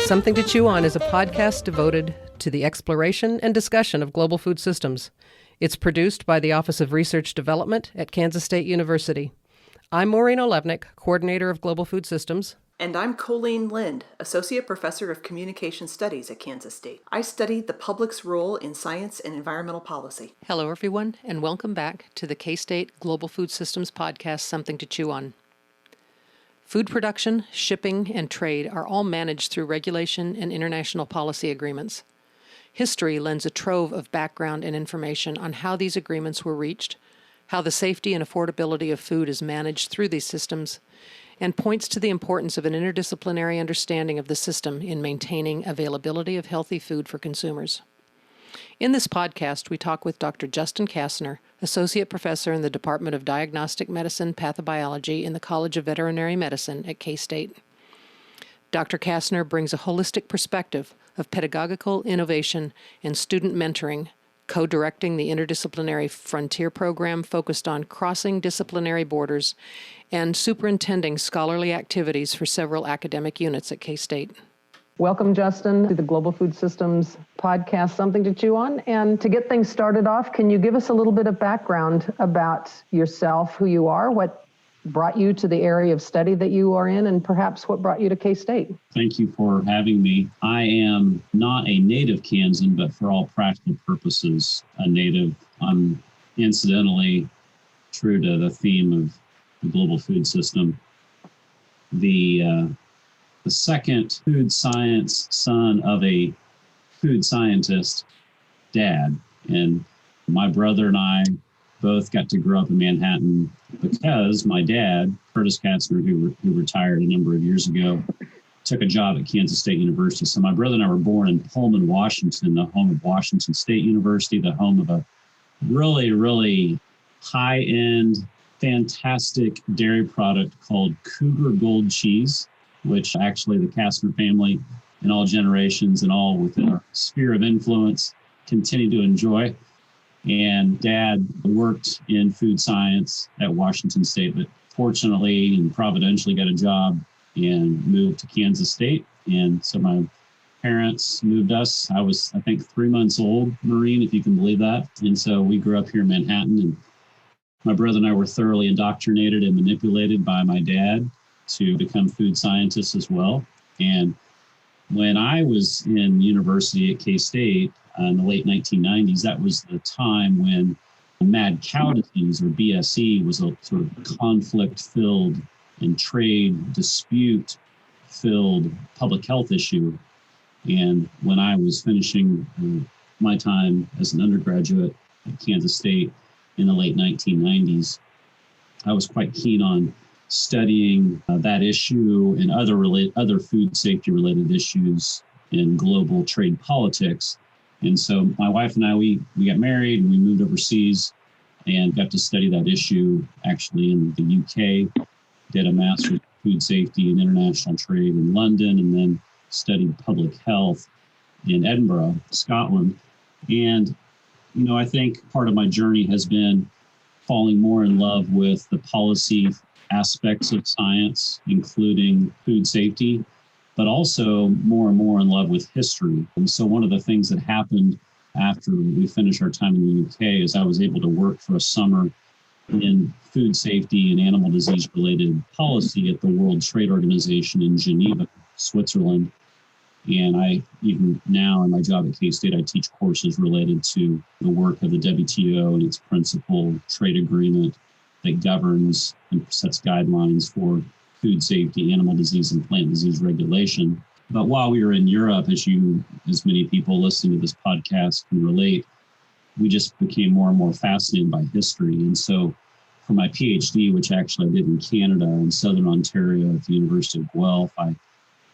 Something to Chew On is a podcast devoted to the exploration and discussion of global food systems. It's produced by the Office of Research Development at Kansas State University. I'm Maureen Olewnik, Coordinator of Global Food Systems. And I'm Colleen Lind, Associate Professor of Communication Studies at Kansas State. I studied the public's role in science and environmental policy. Hello, everyone, and welcome back to the K-State Global Food Systems podcast, Something to Chew On. Food production, shipping, and trade are all managed through regulation and international policy agreements. History lends a trove of background and information on how these agreements were reached, how the safety and affordability of food is managed through these systems, and points to the importance of an interdisciplinary understanding of the system in maintaining availability of healthy food for consumers. In this podcast, we talk with Dr. Justin Kastner, Associate Professor in the Department of Diagnostic Medicine, Pathobiology in the College of Veterinary Medicine at K-State. Dr. Kastner brings a holistic perspective of pedagogical innovation and student mentoring, co-directing the interdisciplinary frontier program focused on crossing disciplinary borders and superintending scholarly activities for several academic units at K-State. Welcome, Justin, to the Global Food Systems podcast, Something to Chew On. And to get things started off, can you give us a little bit of background about yourself, who you are, what brought you to the area of study that you are in, and perhaps what brought you to K-State? Thank you for having me. I am not a native Kansan, but for all practical purposes, a native. I'm incidentally true to the theme of the global food system. The second food science son of a food scientist dad. And my brother and I both got to grow up in Manhattan because my dad, Curtis Kastner, who retired a number of years ago, took a job at Kansas State University. So my brother and I were born in Pullman, Washington, the home of Washington State University, the home of a really, really high-end, fantastic dairy product called Cougar Gold Cheese, which actually the Kastner family in all generations and all within our sphere of influence continue to enjoy. And Dad worked in food science at Washington State, but fortunately and providentially got a job and moved to Kansas State. And so my parents moved us. I was, I think, 3 months old, Maureen, if you can believe that. And so we grew up here in Manhattan, and my brother and I were thoroughly indoctrinated and manipulated by my dad to become food scientists as well. And when I was in university at K-State in the late 1990s, that was the time when mad cow disease, or BSE, was a sort of conflict-filled and trade dispute-filled public health issue. And when I was finishing my time as an undergraduate at Kansas State in the late 1990s, I was quite keen on studying that issue and other food safety related issues in global trade politics. And so my wife and I, we got married and we moved overseas and got to study that issue actually in the UK, did a master's in food safety and international trade in London, and then studied public health in Edinburgh, Scotland. And, you know, I think part of my journey has been falling more in love with the policy aspects of science, including food safety, but also more and more in love with history. And so one of the things that happened after we finished our time in the UK is I was able to work for a summer in food safety and animal disease related policy at the World Trade Organization in Geneva, Switzerland. And I, even now in my job at K-State, I teach courses related to the work of the WTO and its principal trade agreement that governs and sets guidelines for food safety, animal disease, and plant disease regulation. But while we were in Europe, as many people listening to this podcast can relate, we just became more and more fascinated by history. And so for my PhD, which actually I did in Canada in Southern Ontario at the University of Guelph, I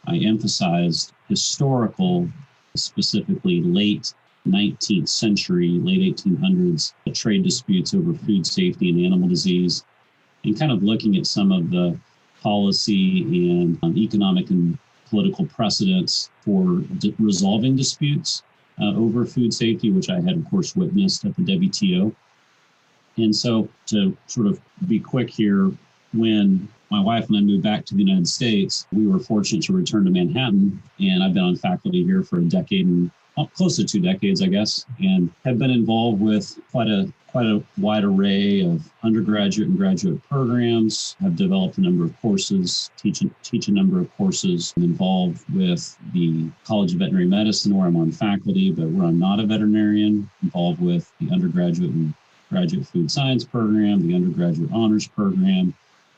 emphasized historical, specifically late 19th century, late 1800s, trade disputes over food safety and animal disease, and kind of looking at some of the policy and economic and political precedents for resolving disputes over food safety, which I had, of course, witnessed at the WTO. And so to sort of be quick here, when my wife and I moved back to the United States, we were fortunate to return to Manhattan, and I've been on faculty here for a decade and close to 2 decades, I guess, and have been involved with quite a wide array of undergraduate and graduate programs. I've developed a number of courses, teach a number of courses. I'm involved with the College of Veterinary Medicine, where I'm on faculty, but where I'm not a veterinarian, involved with the undergraduate and graduate food science program, the undergraduate honors program,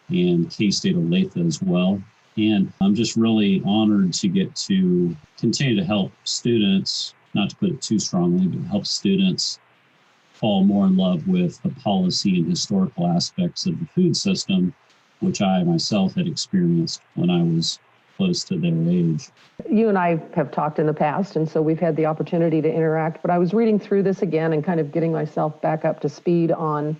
and K-State Olathe as well. And I'm just really honored to get to continue to help students, not to put it too strongly, but help students fall more in love with the policy and historical aspects of the food system, which I myself had experienced when I was close to their age. You and I have talked in the past, and so we've had the opportunity to interact, but I was reading through this again and kind of getting myself back up to speed on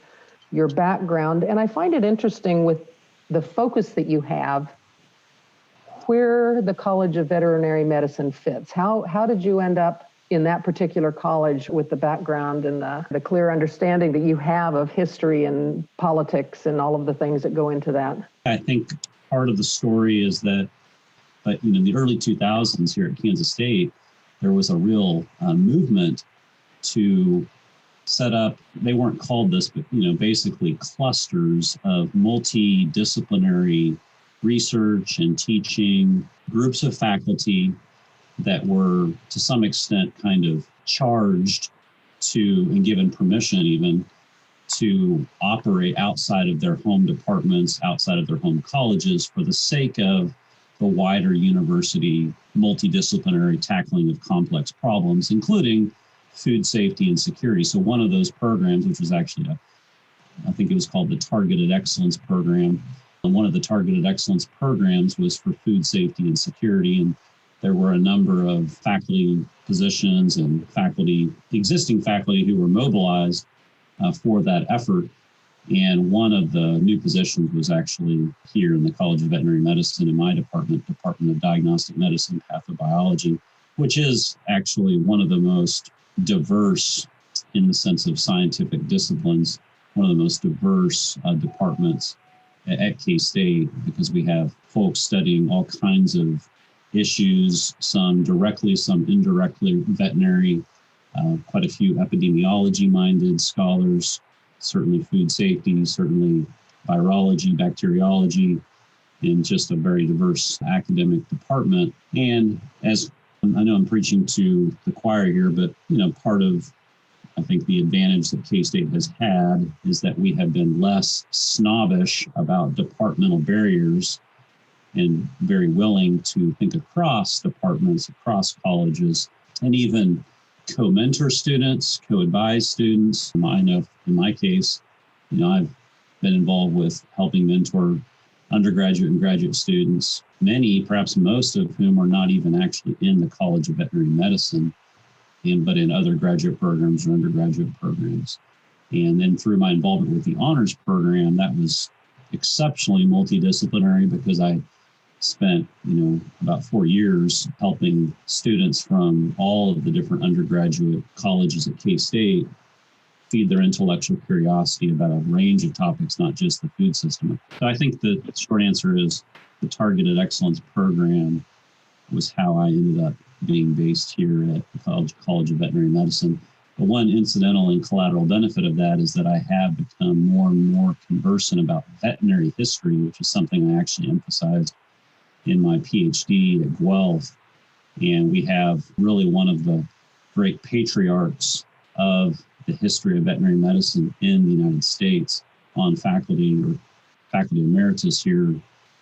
your background, and I find it interesting with the focus that you have, where the College of Veterinary Medicine fits. How did you end up in that particular college with the background and the clear understanding that you have of history and politics and all of the things that go into that? I think part of the story is that, in the early 2000s here at Kansas State, there was a real movement to set up, they weren't called this, but basically clusters of multidisciplinary research and teaching, groups of faculty that were to some extent kind of charged to, and given permission even, to operate outside of their home departments, outside of their home colleges, for the sake of the wider university multidisciplinary tackling of complex problems, including food safety and security. So one of those programs, which was actually I think it was called the Targeted Excellence Program, and one of the Targeted Excellence programs was for food safety and security. And there were a number of faculty positions and existing faculty who were mobilized for that effort. And one of the new positions was actually here in the College of Veterinary Medicine in my department, Department of Diagnostic Medicine, Pathobiology, which is actually one of the most diverse, in the sense of scientific disciplines, one of the most diverse departments at K-State, because we have folks studying all kinds of issues, some directly, some indirectly veterinary, quite a few epidemiology-minded scholars, certainly food safety, certainly virology, bacteriology, in just a very diverse academic department. And as I know I'm preaching to the choir here, but part of, I think, the advantage that K-State has had is that we have been less snobbish about departmental barriers and very willing to think across departments, across colleges, and even co-mentor students, co-advise students. I know in my case, I've been involved with helping mentor undergraduate and graduate students, many, perhaps most of whom are not even actually in the College of Veterinary Medicine, but in other graduate programs or undergraduate programs. And then through my involvement with the honors program, that was exceptionally multidisciplinary, because I spent, about 4 years helping students from all of the different undergraduate colleges at K-State feed their intellectual curiosity about a range of topics, not just the food system. So I think the short answer is the Targeted Excellence Program was how I ended up being based here at the College of Veterinary Medicine. But one incidental and collateral benefit of that is that I have become more and more conversant about veterinary history, which is something I actually emphasized in my PhD at Guelph. And we have really one of the great patriarchs of the history of veterinary medicine in the United States on faculty, or faculty emeritus here,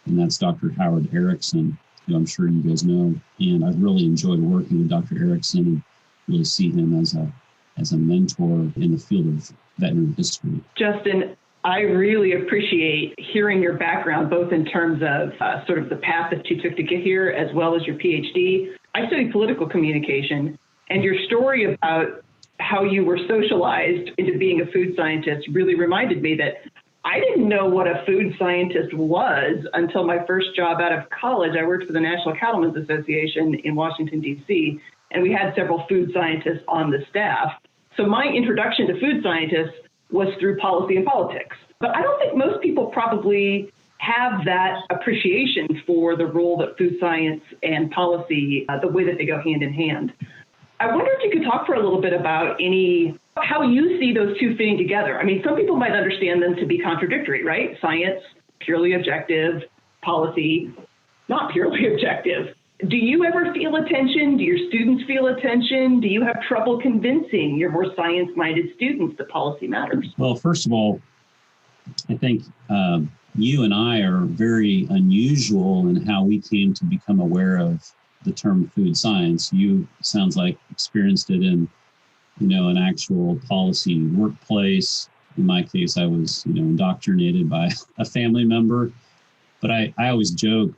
and that's Dr. Howard Erickson, who I'm sure you guys know. And I've really enjoyed working with Dr. Erickson and really see him as a mentor in the field of veterinary history. Justin, I really appreciate hearing your background, both in terms of sort of the path that you took to get here, as well as your PhD. I studied political communication, and your story about how you were socialized into being a food scientist really reminded me that I didn't know what a food scientist was until my first job out of college. I worked for the National Cattlemen's Association in Washington, D.C., and we had several food scientists on the staff. So my introduction to food scientists was through policy and politics. But I don't think most people probably have that appreciation for the role that food science and policy, the way that they go hand in hand. I wonder if you could talk for a little bit about how you see those two fitting together. I mean, some people might understand them to be contradictory, right? Science, purely objective, policy, not purely objective. Do you ever feel a tension? Do your students feel a tension? Do you have trouble convincing your more science-minded students that policy matters? Well, first of all, I think you and I are very unusual in how we came to become aware of the term food science. You, sounds like, experienced it in, an actual policy workplace. In my case, I was, indoctrinated by a family member. But I always joke,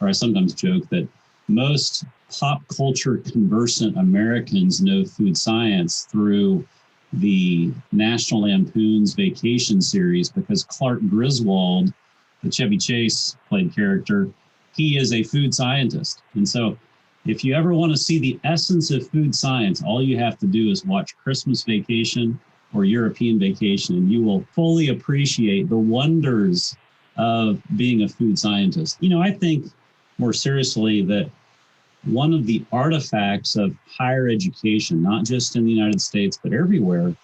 or I sometimes joke, that most pop culture conversant Americans know food science through the National Lampoon's Vacation series, because Clark Griswold, the Chevy Chase played character, he is a food scientist. And so if you ever want to see the essence of food science, all you have to do is watch Christmas Vacation or European Vacation, and you will fully appreciate the wonders of being a food scientist. I think more seriously that one of the artifacts of higher education, not just in the United States, but everywhere,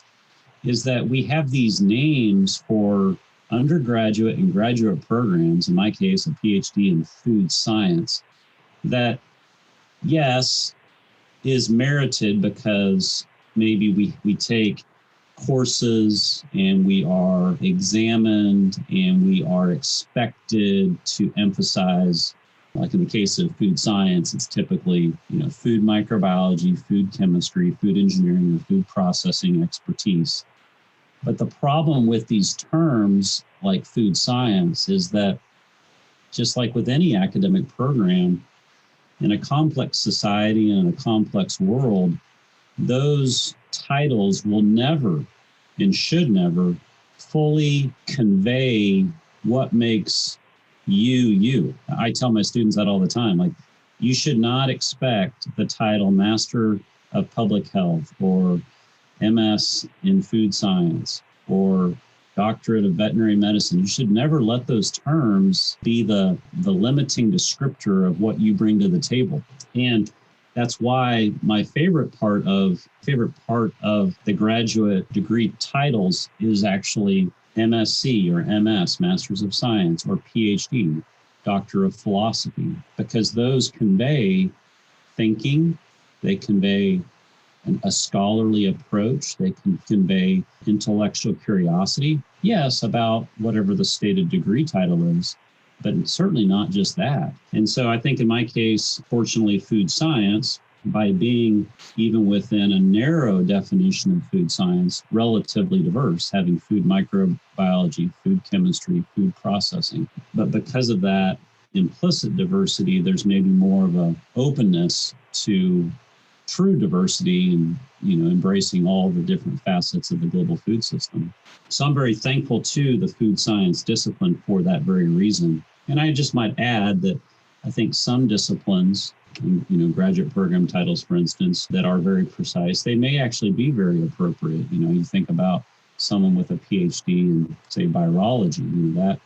is that we have these names for undergraduate and graduate programs, in my case, a PhD in food science, that, yes, is merited because maybe we take courses and we are examined and we are expected to emphasize, like in the case of food science, it's typically, food microbiology, food chemistry, food engineering, or food processing expertise. But the problem with these terms like food science is that, just like with any academic program, in a complex society and in a complex world, those titles will never and should never fully convey what makes you. I tell my students that all the time. Like, you should not expect the title Master of Public Health or MS in Food Science or Doctorate of Veterinary Medicine. You should never let those terms be the limiting descriptor of what you bring to the table. And that's why my favorite part of the graduate degree titles is actually MSc or MS, Masters of Science, or PhD, Doctor of Philosophy, because those convey thinking, they convey a scholarly approach, they can convey intellectual curiosity, yes, about whatever the stated degree title is, but certainly not just that. And so I think in my case, fortunately, food science, by being even within a narrow definition of food science, relatively diverse, having food microbiology, food chemistry, food processing. But because of that implicit diversity, there's maybe more of an openness to true diversity and, embracing all the different facets of the global food system. So I'm very thankful to the food science discipline for that very reason. And I just might add that I think some disciplines, graduate program titles, for instance, that are very precise, they may actually be very appropriate. You think about someone with a PhD in, say, virology,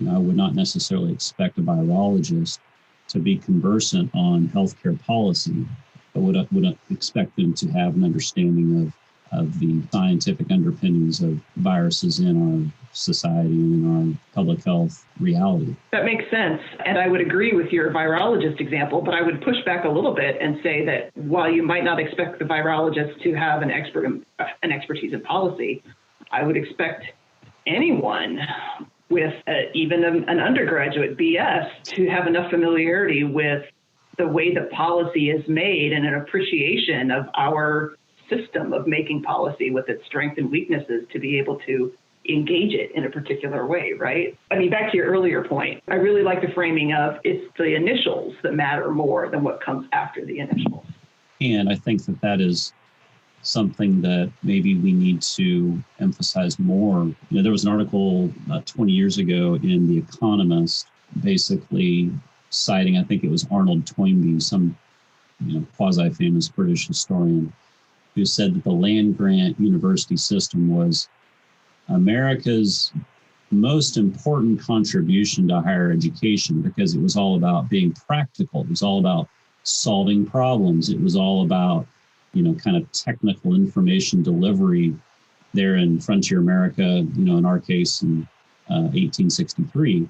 I would not necessarily expect a virologist to be conversant on healthcare policy, but would expect them to have an understanding of the scientific underpinnings of viruses in our society and in our public health reality. That makes sense. And I would agree with your virologist example, but I would push back a little bit and say that while you might not expect the virologist to have an expertise in policy, I would expect anyone with even an undergraduate BS to have enough familiarity with the way that policy is made and an appreciation of our system of making policy with its strengths and weaknesses to be able to engage it in a particular way, right? I mean, back to your earlier point, I really like the framing of it's the initials that matter more than what comes after the initials. And I think that is something that maybe we need to emphasize more. There was an article 20 years ago in The Economist, basically citing, I think it was Arnold Toynbee, some quasi-famous British historian, who said that the land-grant university system was America's most important contribution to higher education, because it was all about being practical. It was all about solving problems. It was all about, kind of technical information delivery there in frontier America, in our case in 1863,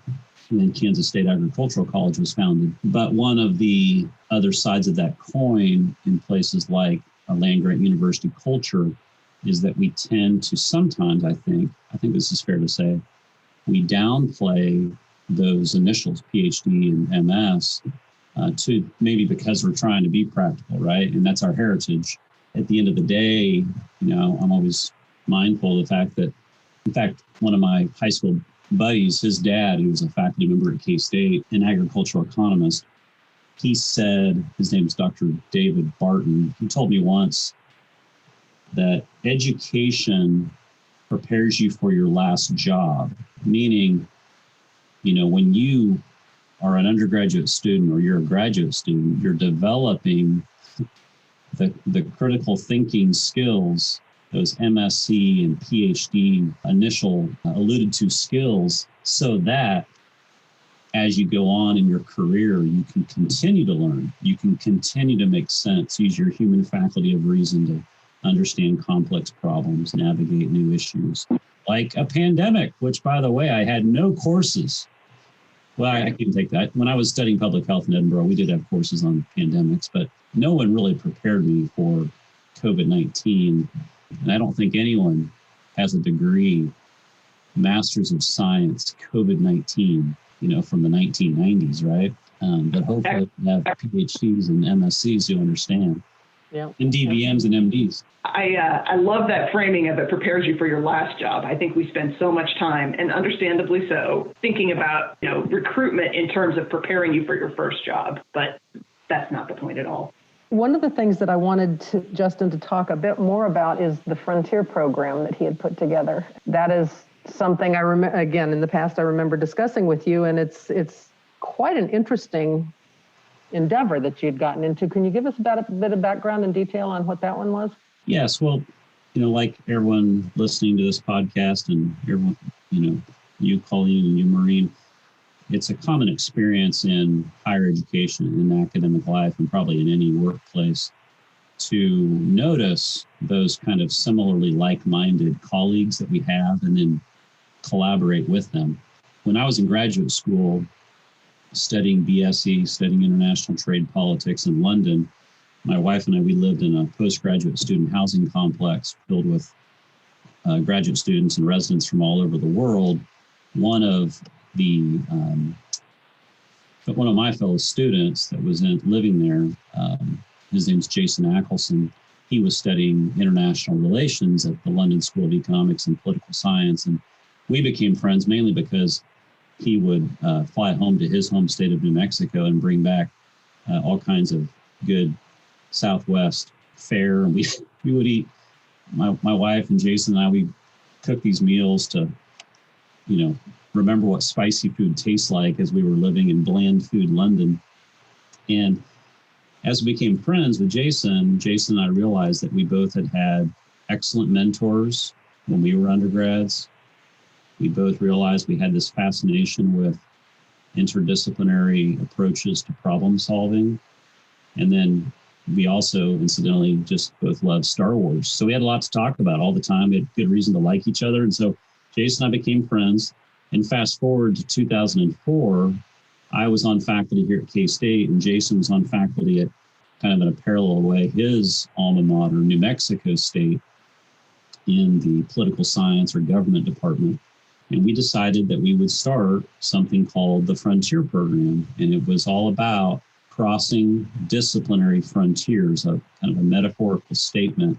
when Kansas State Agricultural College was founded. But one of the other sides of that coin in places like a land-grant university culture is that we tend to sometimes, I think this is fair to say, we downplay those initials, PhD and MS, to maybe because we're trying to be practical, right? And that's our heritage. At the end of the day, I'm always mindful of the fact that, in fact, one of my high school buddies, his dad, who was a faculty member at K-State, an agricultural economist, he said, his name's Dr. David Barton, he told me once that education prepares you for your last job, meaning, when you are an undergraduate student or you're a graduate student, you're developing the critical thinking skills, those MSc and PhD initial alluded to skills, so that as you go on in your career, you can continue to learn, you can continue to make sense, use your human faculty of reason to understand complex problems, navigate new issues, like a pandemic, which, by the way, I had no courses. Well, I can take that. When I was studying public health in Edinburgh, we did have courses on pandemics, but no one really prepared me for COVID-19. And I don't think anyone has a degree, Masters of Science, COVID-19, from the 1990s, right? But hopefully we have PhDs and MSCs who understand. Yeah. And DVMs and MDs. I love that framing of it prepares you for your last job. I think we spend so much time, and understandably so, thinking about recruitment in terms of preparing you for your first job, but that's not the point at all. One of the things that I wanted Justin to talk a bit more about is the Frontier program that he had put together. That is something I remember, again, in the past I remember discussing with you, and it's quite an interesting endeavor that you'd gotten into. Can you give us about a bit of background and detail on what that one was? Yes. Well, like everyone listening to this podcast and everyone, you, Colleen, and you, Maureen, it's a common experience in higher education, in academic life, and probably in any workplace to notice those kind of similarly like-minded colleagues that we have and then collaborate with them. When I was in graduate school studying BSE, studying international trade politics in London, my wife and I, we lived in a postgraduate student housing complex filled with graduate students and residents from all over the world. One of my fellow students that was living there, his name's Jason Ackelson. He was studying international relations at the London School of Economics and Political Science. And we became friends mainly because he would fly home to his home state of New Mexico and bring back all kinds of good Southwest fare. And we would eat, my wife and Jason and I, we cook these meals to, remember what spicy food tastes like as we were living in bland food London. And as we became friends with Jason and I realized that we both had excellent mentors when we were undergrads. We both realized we had this fascination with interdisciplinary approaches to problem solving. And then we also, incidentally, just both loved Star Wars. So we had a lot to talk about all the time. We had good reason to like each other. And so Jason and I became friends. And fast forward to 2004, I was on faculty here at K-State, and Jason was on faculty at, kind of in a parallel way, his alma mater, New Mexico State, in the political science or government department. And we decided that we would start something called the Frontier program. And it was all about crossing disciplinary frontiers, a kind of a metaphorical statement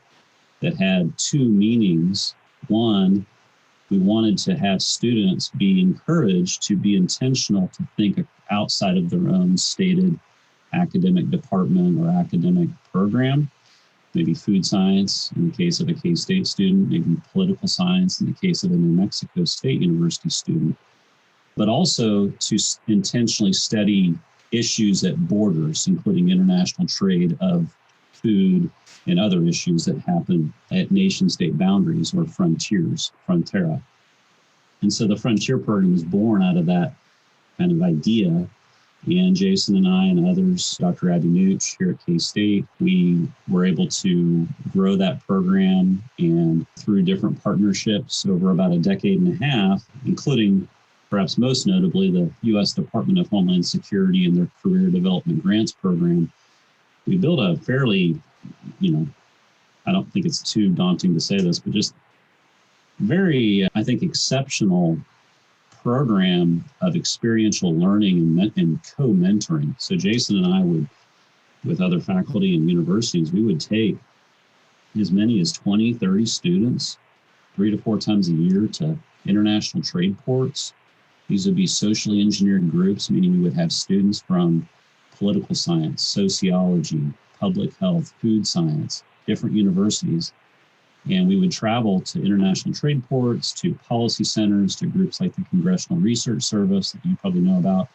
that had two meanings. One, we wanted to have students be encouraged to be intentional to think outside of their own stated academic department or academic program, maybe food science in the case of a K-State student, maybe political science in the case of a New Mexico State University student, but also to intentionally study issues at borders, including international trade of food and other issues that happen at nation-state boundaries or frontiers, frontera. And so the Frontier program was born out of that kind of idea. And Jason and I and others, Dr. Abby Nooch here at K-State, we were able to grow that program, and through different partnerships over about a decade and a half, including perhaps most notably the U.S. Department of Homeland Security and their Career Development Grants program, we built a fairly, I don't think it's too daunting to say this, but just very, I think, exceptional program of experiential learning and co-mentoring. So Jason and I would, with other faculty and universities, we would take as many as 20, 30 students 3 to 4 times a year to international trade ports. These would be socially engineered groups, meaning we would have students from political science, sociology, public health, food science, different universities. And we would travel to international trade ports, to policy centers, to groups like the Congressional Research Service that you probably know about,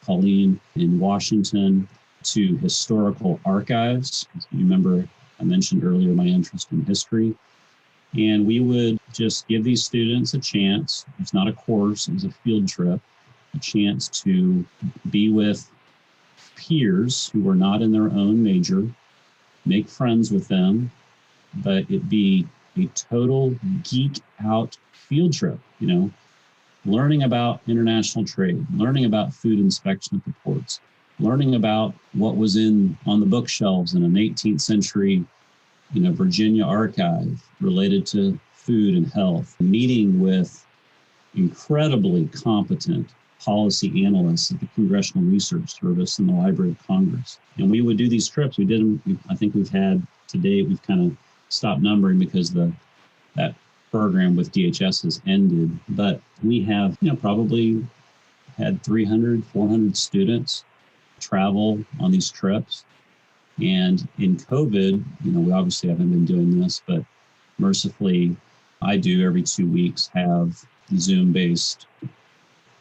Colleen, in Washington, to historical archives. You remember I mentioned earlier my interest in history. And we would just give these students a chance. It's not a course, it was a field trip, a chance to be with peers who were not in their own major, make friends with them, but it be a total geek out field trip, learning about international trade, learning about food inspection at the ports, learning about what was on the bookshelves in an 18th century, Virginia archive related to food and health, meeting with incredibly competent policy analysts at the Congressional Research Service and the Library of Congress. And we would do these trips. We did them. I think we've had to date, we've kind of stopped numbering because that program with DHS has ended. But we have, probably had 300, 400 students travel on these trips. And in COVID, we obviously haven't been doing this, but mercifully, I do every 2 weeks have Zoom-based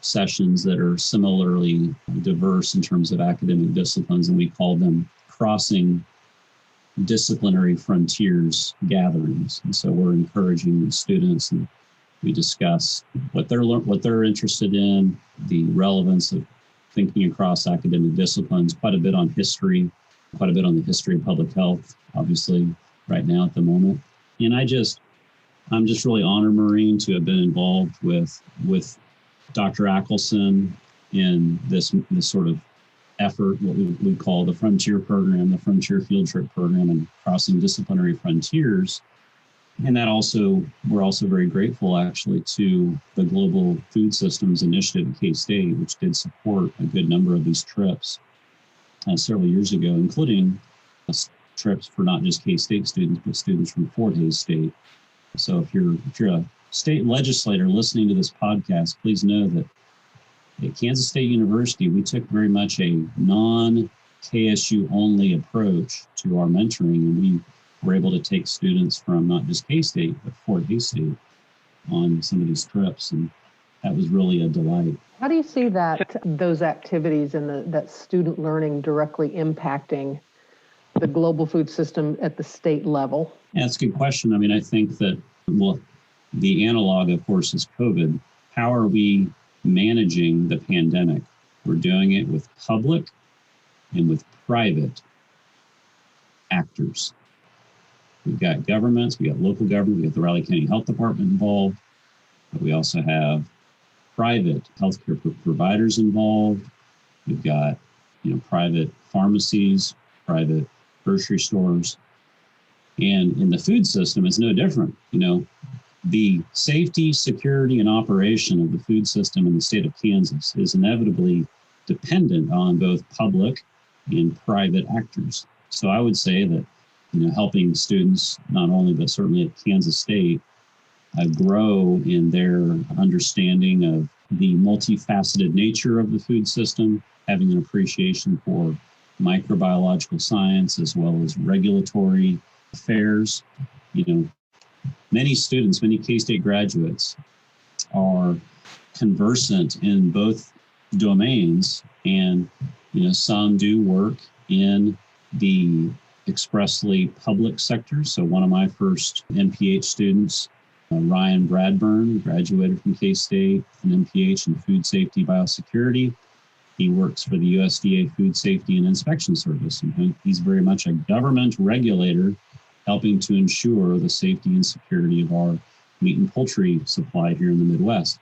sessions that are similarly diverse in terms of academic disciplines, and we call them crossing disciplinary frontiers gatherings. And so we're encouraging students, and we discuss what they're interested in, the relevance of thinking across academic disciplines, quite a bit on history, quite a bit on the history of public health, obviously right now at the moment. And I'm just really honored, Maureen, to have been involved with Dr. Ackelson in this sort of effort, what we call the Frontier program, the Frontier Field Trip program, and crossing disciplinary frontiers. And that also, we're also very grateful actually to the Global Food Systems Initiative at K-State, which did support a good number of these trips several years ago, including trips for not just K-State students, but students from Fort Hays State. So if you're a state legislator listening to this podcast, please know that at Kansas State University, we took very much a non-KSU only approach to our mentoring, and we were able to take students from not just K-State, but Fort Hays State on some of these trips, and that was really a delight. How do you see those activities and that student learning directly impacting the global food system at the state level? Yeah, that's a good question. I mean, I think that, the analog, of course, is COVID. How are we managing the pandemic? We're doing it with public and with private actors. We've got governments, we got local government, we got the Raleigh County Health Department involved, but we also have private healthcare providers involved. We've got, private pharmacies, private grocery stores. And in the food system, it's no different. The safety, security, and operation of the food system in the state of Kansas is inevitably dependent on both public and private actors. So I would say that, helping students, not only, but certainly at Kansas State, grow in their understanding of the multifaceted nature of the food system, having an appreciation for microbiological science as well as regulatory affairs. Many students, many K-State graduates are conversant in both domains, and some do work in the expressly public sector. So one of my first MPH students Ryan Bradburn graduated from K-State, an MPH in food safety biosecurity. He works for the USDA Food Safety and Inspection Service, and he's very much a government regulator helping to ensure the safety and security of our meat and poultry supply here in the Midwest.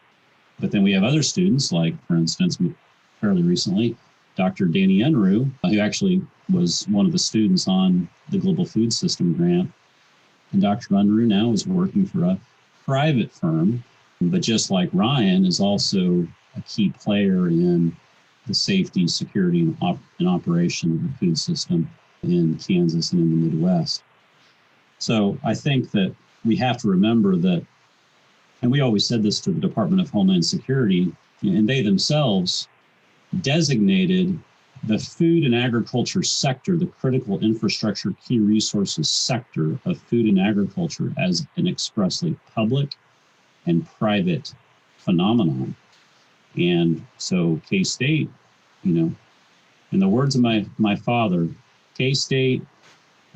But then we have other students, like, for instance, fairly recently, Dr. Danny Unruh, who actually was one of the students on the Global Food System grant. And Dr. Unruh now is working for a private firm, but just like Ryan, is also a key player in the safety, security, and operation of the food system in Kansas and in the Midwest. So I think that we have to remember that, and we always said this to the Department of Homeland Security, and they themselves designated the food and agriculture sector, the critical infrastructure key resources sector of food and agriculture, as an expressly public and private phenomenon. And so K-State, in the words of my father, K-State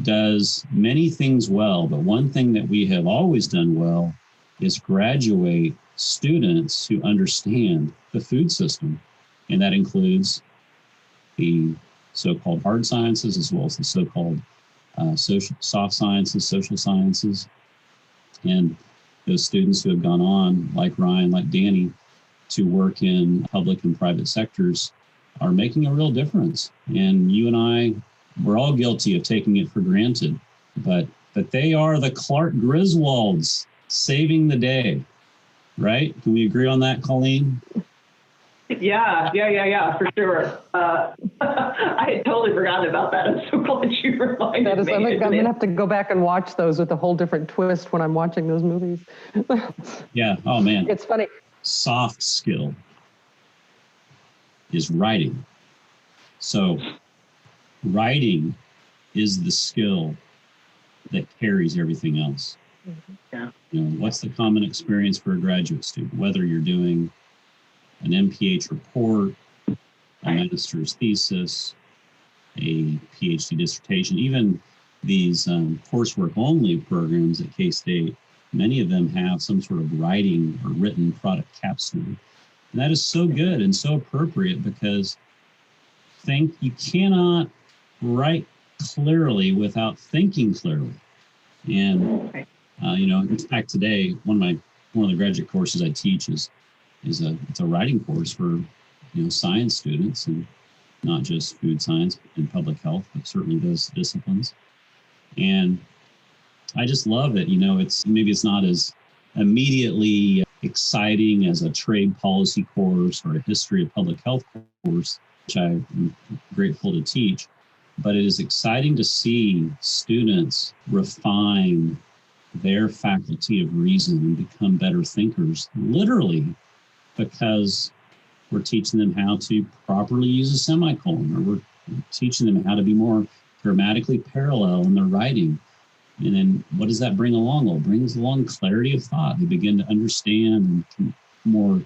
does many things well, but one thing that we have always done well is graduate students who understand the food system. And that includes the so-called hard sciences, as well as the so-called soft sciences, social sciences. And those students who have gone on, like Ryan, like Danny, to work in public and private sectors are making a real difference. And you and I, we're all guilty of taking it for granted, but they are the Clark Griswolds saving the day, right? Can we agree on that, Colleen? Yeah, for sure. I had totally forgotten about that. I'm so glad you reminded me. I'm going to have to go back and watch those with a whole different twist when I'm watching those movies. Yeah, oh man. It's funny. Soft skill is writing. So writing is the skill that carries everything else. Yeah. What's the common experience for a graduate student, whether you're doing an MPH report, a minister's thesis, a PhD dissertation, even these coursework only programs at K-State, many of them have some sort of writing or written product capstone. And that is so good and so appropriate, because you cannot write clearly without thinking clearly. And in fact, today one of the graduate courses I teach is it's a writing course for science students, and not just food science and public health, but certainly those disciplines. And I just love it. It's not as immediately exciting as a trade policy course or a history of public health course, which I'm grateful to teach. But it is exciting to see students refine their faculty of reason and become better thinkers, literally, because we're teaching them how to properly use a semicolon, or we're teaching them how to be more grammatically parallel in their writing. And then what does that bring along? Well, it brings along clarity of thought. They begin to understand and can more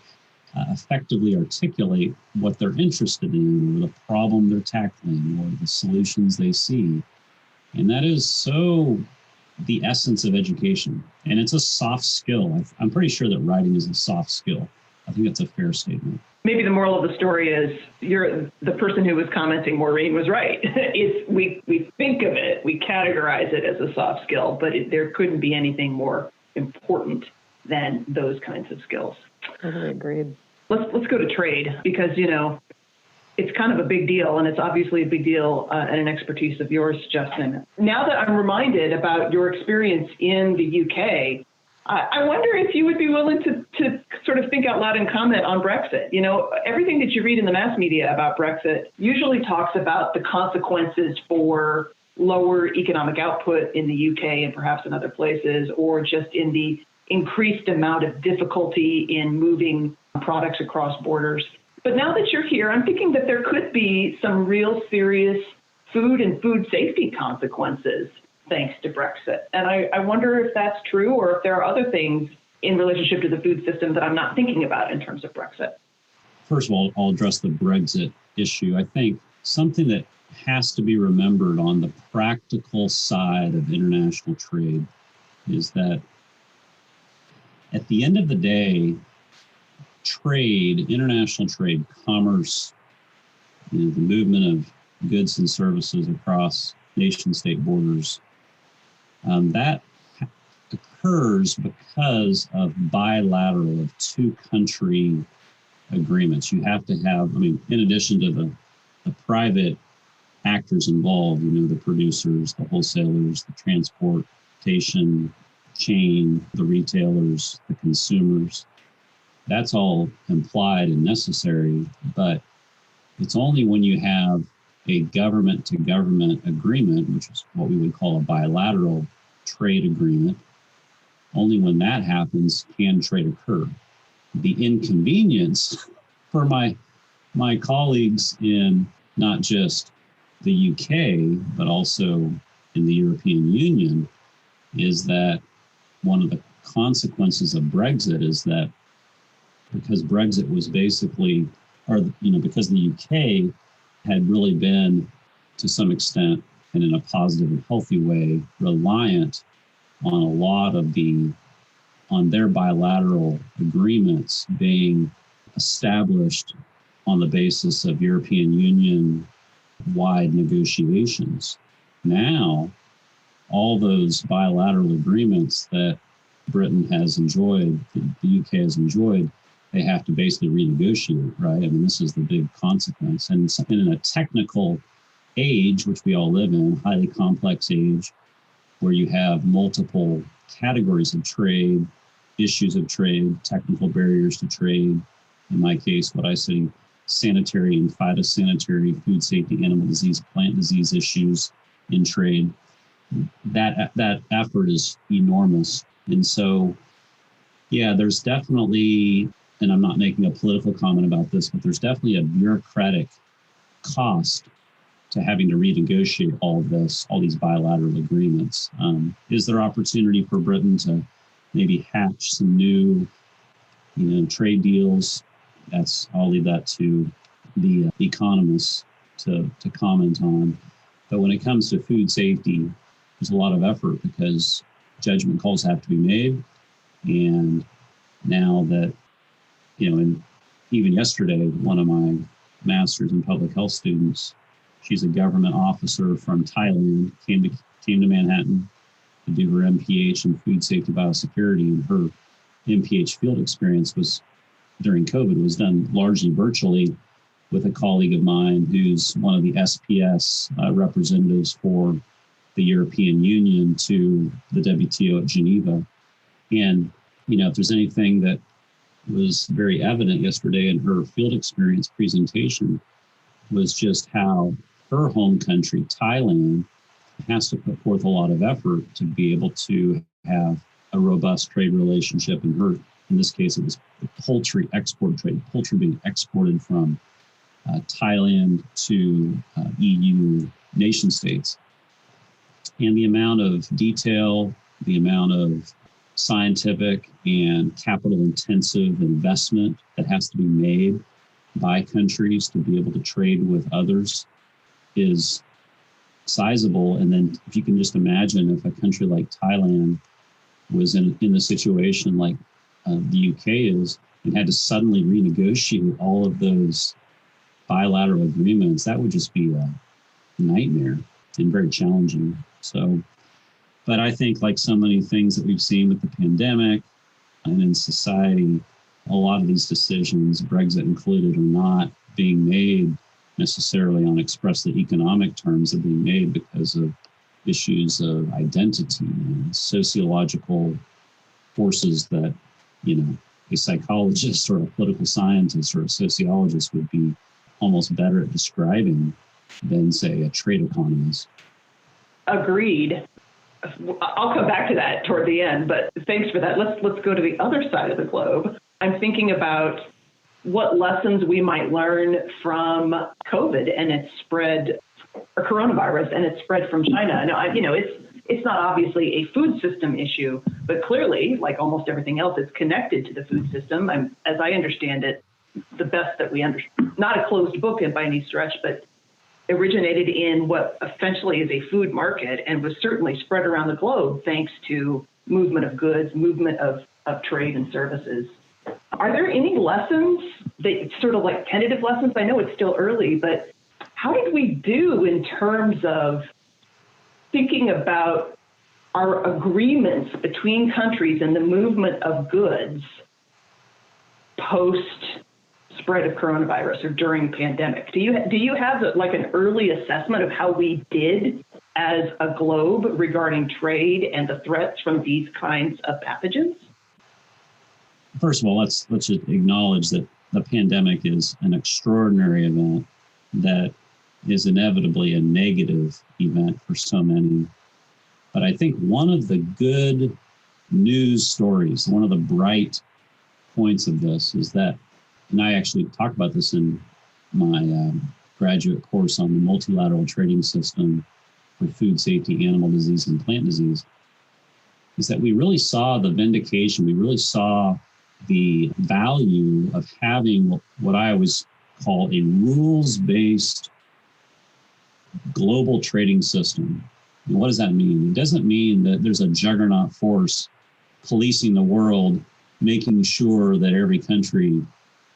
effectively articulate what they're interested in, or the problem they're tackling, or the solutions they see. And that is so the essence of education. And it's a soft skill. I'm pretty sure that writing is a soft skill. I think that's a fair statement. Maybe the moral of the story is the person who was commenting, Maureen, was right. We think of it, we categorize it as a soft skill, but there couldn't be anything more important than those kinds of skills. Totally agreed. Let's go to trade, because, it's kind of a big deal, and it's obviously a big deal and an expertise of yours, Justin. Now that I'm reminded about your experience in the UK, I wonder if you would be willing to sort of think out loud and comment on Brexit. Everything that you read in the mass media about Brexit usually talks about the consequences for lower economic output in the UK and perhaps in other places, or just in the increased amount of difficulty in moving products across borders. But now that you're here, I'm thinking that there could be some real serious food and food safety consequences thanks to Brexit. And I wonder if that's true, or if there are other things in relationship to the food system that I'm not thinking about in terms of Brexit. First of all, I'll address the Brexit issue. I think something that has to be remembered on the practical side of international trade is that at the end of the day, trade, international trade, commerce, the movement of goods and services across nation-state borders, that occurs because of bilateral, of two-country agreements. You have to have, in addition to the private actors involved, the producers, the wholesalers, the transportation chain, the retailers, the consumers, that's all implied and necessary, but it's only when you have a government-to-government agreement, which is what we would call a bilateral trade agreement, only when that happens can trade occur. The inconvenience for my colleagues in not just the UK, but also in the European Union, is that one of the consequences of Brexit is that because Brexit was basically, because the UK had really been, to some extent, and in a positive and healthy way, reliant on a lot of on their bilateral agreements being established on the basis of European Union-wide negotiations. Now, all those bilateral agreements that Britain has enjoyed, the UK has enjoyed, they have to basically renegotiate, right? This is the big consequence. And in a technical age, which we all live in, highly complex age, where you have multiple categories of trade, issues of trade, technical barriers to trade. In my case, what I say, sanitary and phytosanitary, food safety, animal disease, plant disease issues in trade. That effort is enormous. And so, yeah, there's definitely, and I'm not making a political comment about this, but there's definitely a bureaucratic cost to having to renegotiate all these bilateral agreements. Is there opportunity for Britain to maybe hatch some new, trade deals? I'll leave that to the economists to comment on. But when it comes to food safety, there's a lot of effort because judgment calls have to be made. And now that, and even yesterday, one of my master's in public health students, she's a government officer from Thailand, came to Manhattan to do her MPH in food safety biosecurity. And her MPH field experience during COVID was done largely virtually with a colleague of mine who's one of the SPS representatives for the European Union to the WTO at Geneva. And, if there's anything that was very evident yesterday in her field experience presentation was just how her home country, Thailand, has to put forth a lot of effort to be able to have a robust trade relationship. In this case, it was poultry export trade, poultry being exported from Thailand to EU nation states. And the amount of detail, the amount of scientific and capital intensive investment that has to be made by countries to be able to trade with others is sizable. And then if you can just imagine if a country like Thailand was in a situation like the UK is and had to suddenly renegotiate all of those bilateral agreements, that would just be a nightmare and very challenging. So, but I think like so many things that we've seen with the pandemic and in society, a lot of these decisions, Brexit included, are not being made necessarily on expressly economic terms. They're being made because of issues of identity and sociological forces that, a psychologist or a political scientist or a sociologist would be almost better at describing than, say, a trade economist. Agreed. I'll come back to that toward the end, but thanks for that. Let's go to the other side of the globe. I'm thinking about what lessons we might learn from COVID and its spread, or coronavirus and its spread from China. Now, it's not obviously a food system issue, but clearly, like almost everything else, it's connected to the food system. As I understand it, the best that we understand, not a closed book by any stretch, but originated in what essentially is a food market and was certainly spread around the globe thanks to movement of goods, movement of of trade and services. Are there any lessons, that sort of like tentative lessons? I know it's still early, but how did we do in terms of thinking about our agreements between countries and the movement of goods post spread of coronavirus or during pandemic? Do you have like an early assessment of how we did as a globe regarding trade and the threats from these kinds of pathogens? First of all, let's just acknowledge that the pandemic is an extraordinary event that is inevitably a negative event for so many. But I think one of the good news stories, one of the bright points of this is that, and I actually talk about this in my graduate course on the multilateral trading system for food safety, animal disease, and plant disease, is that we really saw the vindication, we really saw the value of having what I always call a rules-based global trading system. And what does that mean? It doesn't mean that there's a juggernaut force policing the world, making sure that every country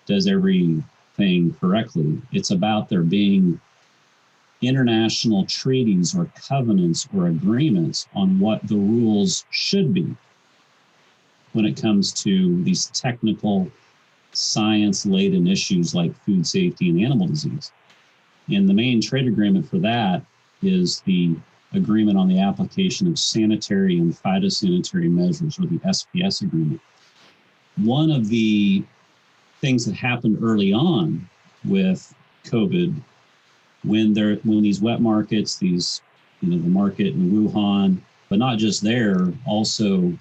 does everything correctly. It's about there being international treaties or covenants or agreements on what the rules should be when it comes to these technical, science-laden issues like food safety and animal disease. And the main trade agreement for that is the agreement on the application of sanitary and phytosanitary measures, or the SPS agreement. One of the things that happened early on with COVID, when these wet markets, the market in Wuhan, but not just there, also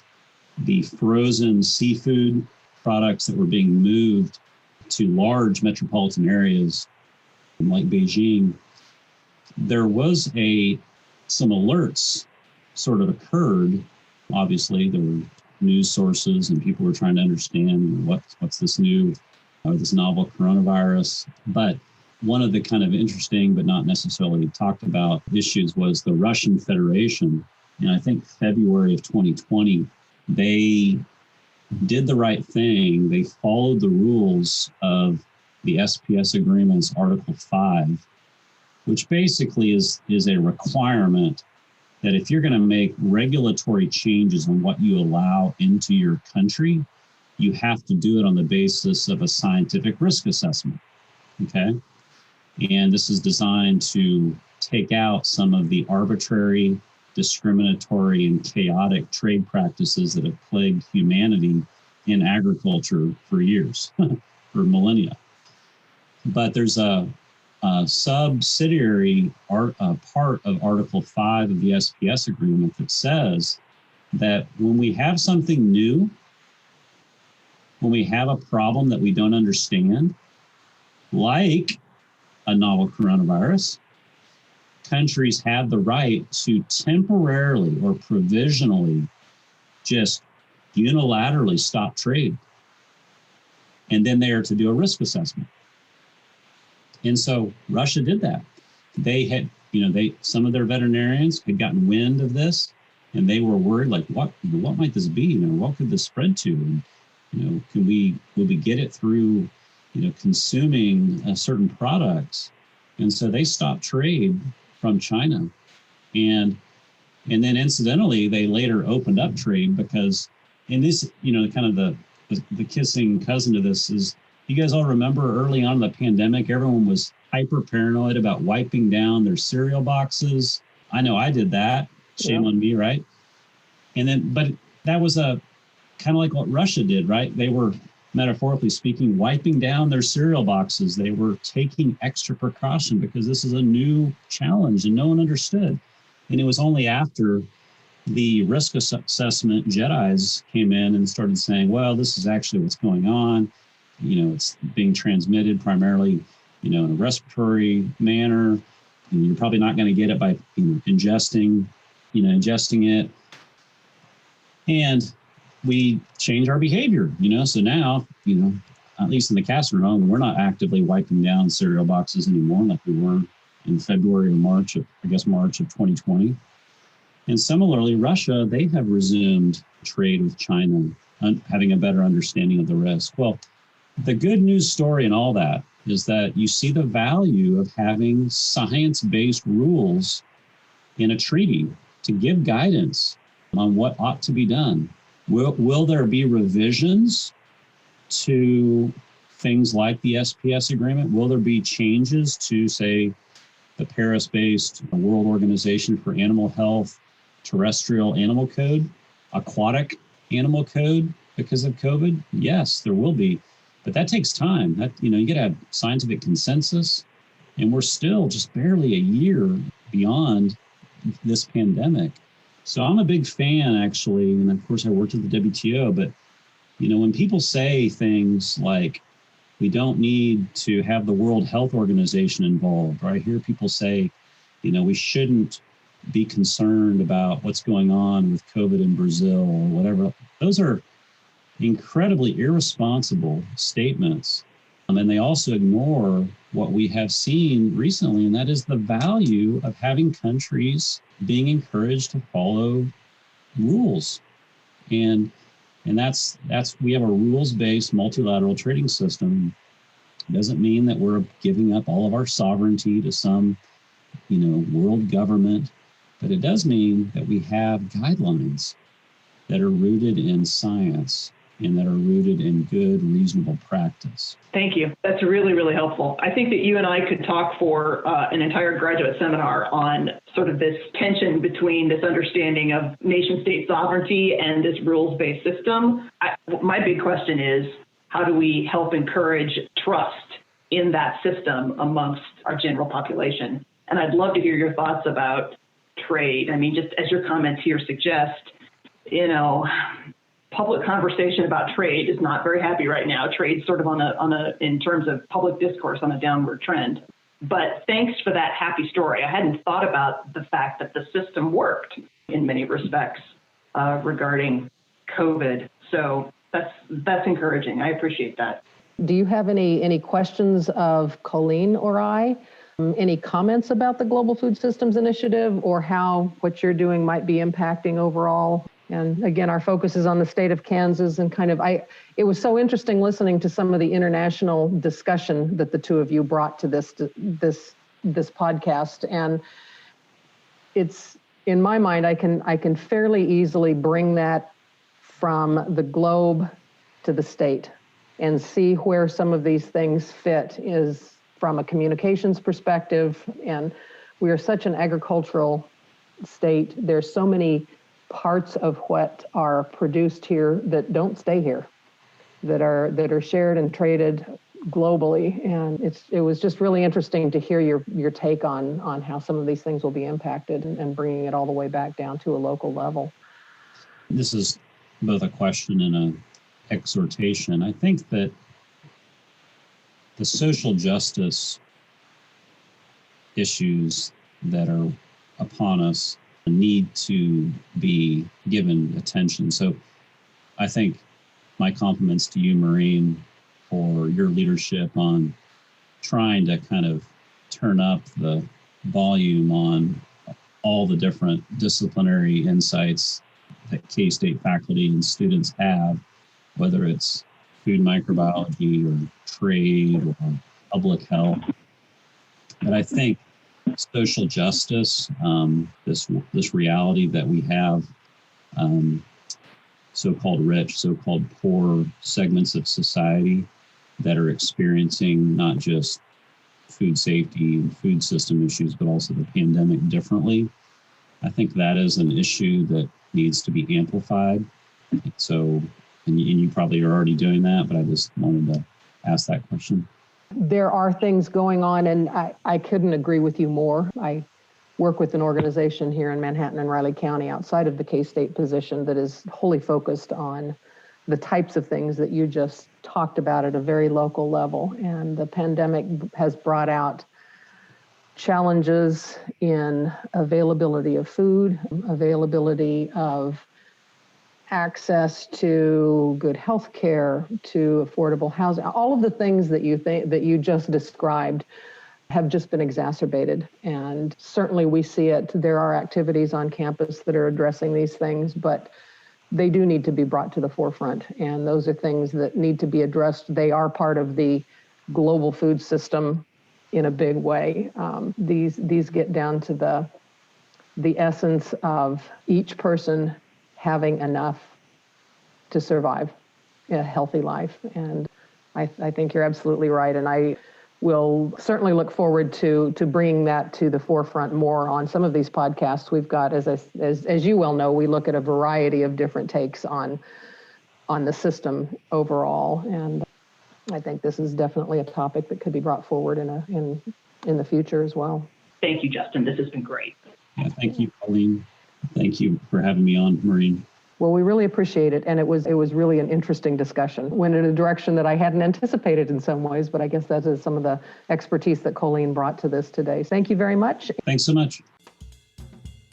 the frozen seafood products that were being moved to large metropolitan areas like Beijing, there was some alerts sort of occurred. Obviously, there were news sources and people were trying to understand what's this new or this novel coronavirus. But one of the kind of interesting but not necessarily talked about issues was the Russian Federation. And I think February of 2020, they did the right thing. They followed the rules of the SPS agreement's Article 5, which basically is a requirement that if you're going to make regulatory changes on what you allow into your country, you have to do it on the basis of a scientific risk assessment, okay? And this is designed to take out some of the arbitrary, discriminatory, and chaotic trade practices that have plagued humanity in agriculture for years, for millennia. But there's a subsidiary part of Article 5 of the SPS agreement that says that when we have something new, when we have a problem that we don't understand, like a novel coronavirus, countries have the right to temporarily or provisionally just unilaterally stop trade. And then they are to do a risk assessment. And so Russia did that. They had, some of their veterinarians had gotten wind of this, and they were worried, like, what might this be? What could this spread to? And, will we get it through, consuming certain products? And so they stopped trade from China. And then incidentally, they later opened up trade because, and this, kind of the kissing cousin to this is, you guys all remember early on in the pandemic, everyone was hyper paranoid about wiping down their cereal boxes. I know I did that. Shame on me, right? And then, but that was a kind of like what Russia did, right? They were, metaphorically speaking, wiping down their cereal boxes. They were taking extra precaution because this is a new challenge and no one understood. And it was only after the risk assessment Jedis came in and started saying, well, this is actually what's going on. It's being transmitted primarily, in a respiratory manner. And you're probably not going to get it by ingesting it. And we change our behavior, So now, at least in the Kastner home, we're not actively wiping down cereal boxes anymore like we were in February or March of 2020. And similarly, Russia, they have resumed trade with China having a better understanding of the risk. Well, the good news story in all that is that you see the value of having science-based rules in a treaty to give guidance on what ought to be done. Will there be revisions to things like the SPS agreement? Will there be changes to, say, the Paris-based World Organization for Animal Health terrestrial animal code, aquatic animal code because of COVID? Yes, there will be. But that takes time. That, you got to have scientific consensus. And we're still just barely a year beyond this pandemic. So I'm a big fan, actually. And of course, I worked at the WTO. But, when people say things like, we don't need to have the World Health Organization involved, or I hear people say, we shouldn't be concerned about what's going on with COVID in Brazil or whatever. Those are incredibly irresponsible statements. And they also ignore what we have seen recently, and that is the value of having countries being encouraged to follow rules. And that's we have a rules-based multilateral trading system. It doesn't mean that we're giving up all of our sovereignty to some, world government, but it does mean that we have guidelines that are rooted in science and that are rooted in good, reasonable practice. Thank you. That's really, really helpful. I think that you and I could talk for an entire graduate seminar on sort of this tension between this understanding of nation-state sovereignty and this rules-based system. My big question is, how do we help encourage trust in that system amongst our general population? And I'd love to hear your thoughts about trade. I mean, just as your comments here suggest, public conversation about trade is not very happy right now. Trade's sort of in terms of public discourse, on a downward trend. But thanks for that happy story. I hadn't thought about the fact that the system worked in many respects regarding COVID. So that's encouraging. I appreciate that. Do you have any questions of Colleen or I? Any comments about the Global Food Systems Initiative or how what you're doing might be impacting overall? And again, our focus is on the state of Kansas and it was so interesting listening to some of the international discussion that the two of you brought to this podcast. And it's, in my mind, I can fairly easily bring that from the globe to the state and see where some of these things fit is from a communications perspective. And we are such an agricultural state. There's so many parts of what are produced here that don't stay here, that are shared and traded globally. And it was just really interesting to hear your take on how some of these things will be impacted and bringing it all the way back down to a local level. This is both a question and an exhortation. I think that the social justice issues that are upon us need to be given attention. So I think my compliments to you, Maureen, for your leadership on trying to kind of turn up the volume on all the different disciplinary insights that K-State faculty and students have, whether it's food microbiology or trade or public health. But I think social justice, this reality that we have so-called rich, so-called poor segments of society that are experiencing not just food safety and food system issues, but also the pandemic differently. I think that is an issue that needs to be amplified. So, and you probably are already doing that, but I just wanted to ask that question. There are things going on, and I couldn't agree with you more. I work with an organization here in Manhattan and Riley County outside of the K-State position that is wholly focused on the types of things that you just talked about at a very local level. And the pandemic has brought out challenges in availability of food, availability of access to good health care, to affordable housing. All of the things that you just described have just been exacerbated. And certainly we see it. There are activities on campus that are addressing these things, but they do need to be brought to the forefront. And those are things that need to be addressed. They are part of the global food system in a big way. These get down to the essence of each person having enough to survive a healthy life. And I think you're absolutely right. And I will certainly look forward to bringing that to the forefront more on some of these podcasts we've got. As you well know, we look at a variety of different takes on the system overall. And I think this is definitely a topic that could be brought forward in the future as well. Thank you, Justin. This has been great. Yeah, thank you, Colleen. Thank you for having me on, Maureen. Well, we really appreciate it, and it was really an interesting discussion. Went in a direction that I hadn't anticipated in some ways, but I guess that is some of the expertise that Colleen brought to this today. Thank you very much. Thanks so much.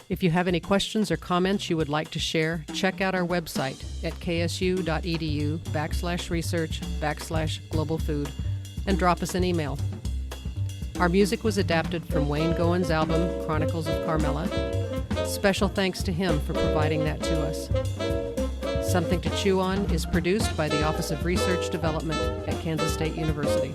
If you have any questions or comments you would like to share, check out our website at ksu.edu/research/global food and drop us an email. Our music was adapted from Wayne Gowen's album, Chronicles of Carmela. Special thanks to him for providing that to us. Something to Chew On is produced by the Office of Research Development at Kansas State University.